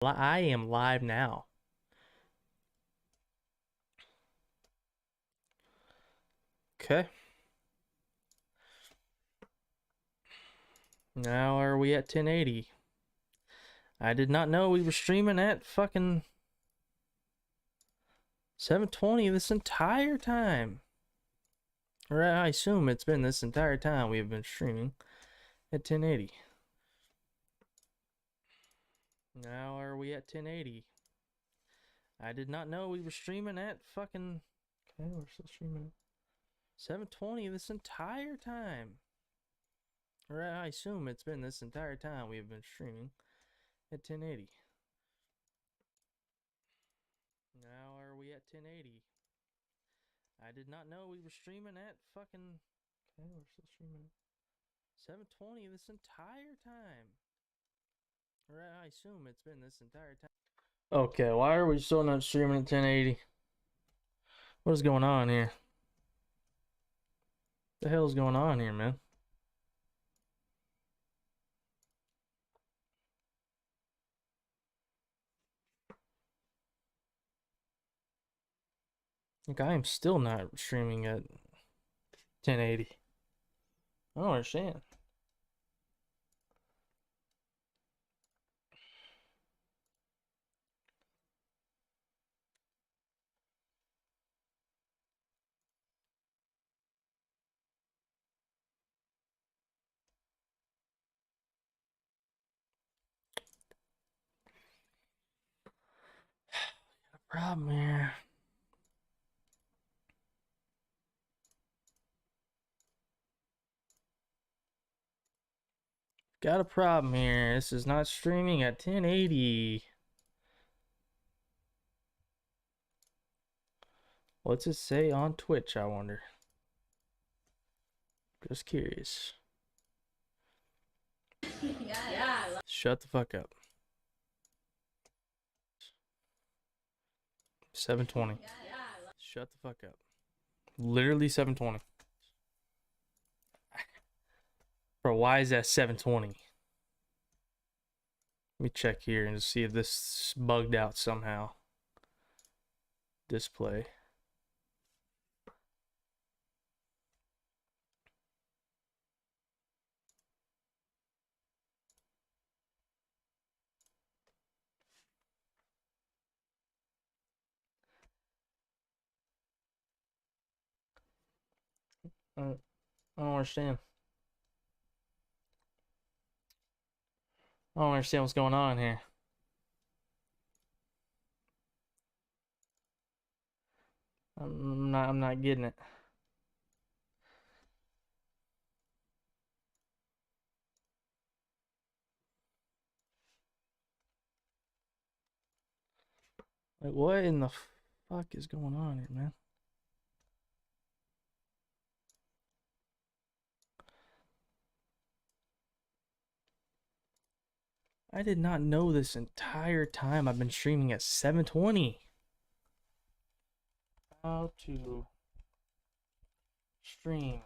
I am live now. Okay. Now are we at 1080? I did not know we were streaming at fucking 720 this entire time. Or I assume it's been this entire time we've been streaming at 1080. Now are we at 1080? I did not know we were streaming at fucking... Okay, we're still streaming at 720 this entire time. Or I assume it's been this entire time we've been streaming at 1080. Now are we at 1080? I did not know we were streaming at fucking... Okay, we're still streaming at 720 this entire time. Or I assume it's been this entire time. Okay, why are we still not streaming at 1080? What is going on here? The hell is going on here, man? Like, I am still not streaming at 1080. I don't understand. Problem here. Got a problem here. This is not streaming at 1080. What's it say on Twitch, I wonder? Just curious. Yeah. Shut the fuck up. 720. Shut the fuck up. Literally 720. Bro, why is that 720? Let me check here and see if this bugged out somehow. Display. I don't understand. I don't understand what's going on here. I'm not getting it. Like, what in the fuck is going on here, man? I did not know this entire time I've been streaming at 720. How to stream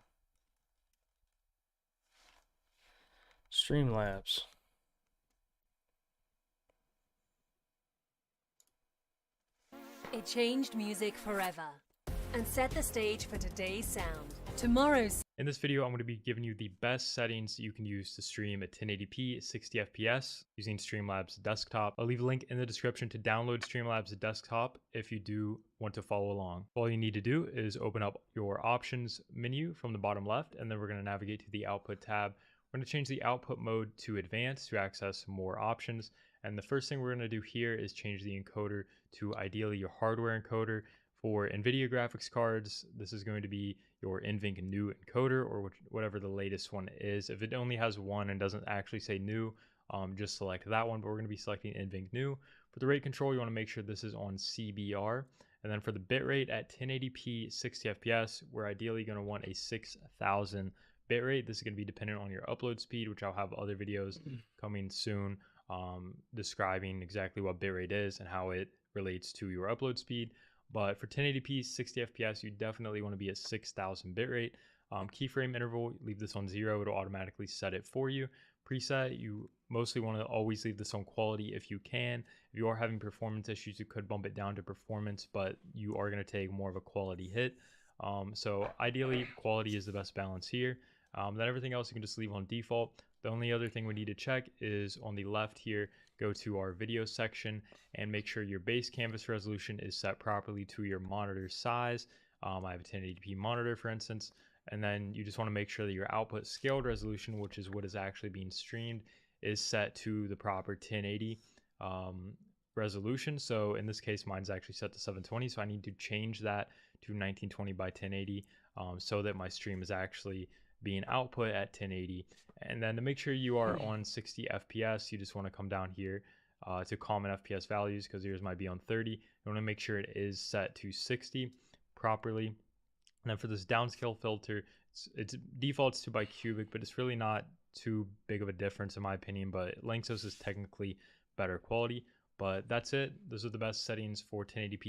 Streamlabs. It changed music forever and set the stage for today's sound. Tomorrow's. In this video, I'm going to be giving you the best settings you can use to stream at 1080p 60 FPS using Streamlabs Desktop. I'll leave a link in the description to download Streamlabs Desktop if you do want to follow along. All you need to do is open up your options menu from the bottom left, and then we're going to navigate to the output tab. We're going to change the output mode to advanced to access more options. And the first thing we're going to do here is change the encoder to ideally your hardware encoder. For NVIDIA graphics cards, this is going to be your NVENC new encoder or whatever the latest one is. If it only has one and doesn't actually say new, just select that one, but we're going to be selecting NVENC new. For the rate control, you want to make sure this is on CBR. And then for the bitrate at 1080p 60 FPS, we're ideally going to want a 6000 bitrate. This is going to be dependent on your upload speed, which I'll have other videos coming soon describing exactly what bitrate is and how it relates to your upload speed. But for 1080p 60 FPS, you definitely want to be at 6000 bitrate. Keyframe interval, leave this on 0, it'll automatically set it for you. preset. You mostly want to always leave this on quality if you can. If you are having performance issues, you could bump it down to performance, but you are going to take more of a quality hit. So ideally, quality is the best balance here. Then everything else you can just leave on default. The only other thing we need to check is on the left here, go to our video section and make sure your base canvas resolution is set properly to your monitor size. I have a 1080p monitor, for instance, and then you just want to make sure that your output scaled resolution, which is what is actually being streamed, is set to the proper 1080 resolution. So in this case, mine's actually set to 720, so I need to change that to 1920 by 1080 so that my stream is actually being output at 1080. And then to make sure you are on 60 FPS, you just want to come down here to common FPS values, because yours might be on 30. You want to make sure it is set to 60 properly. And then for this downscale filter, it's defaults to bicubic, but it's really not too big of a difference in my opinion, but Lanczos is technically better quality. But that's it. Those are the best settings for 1080p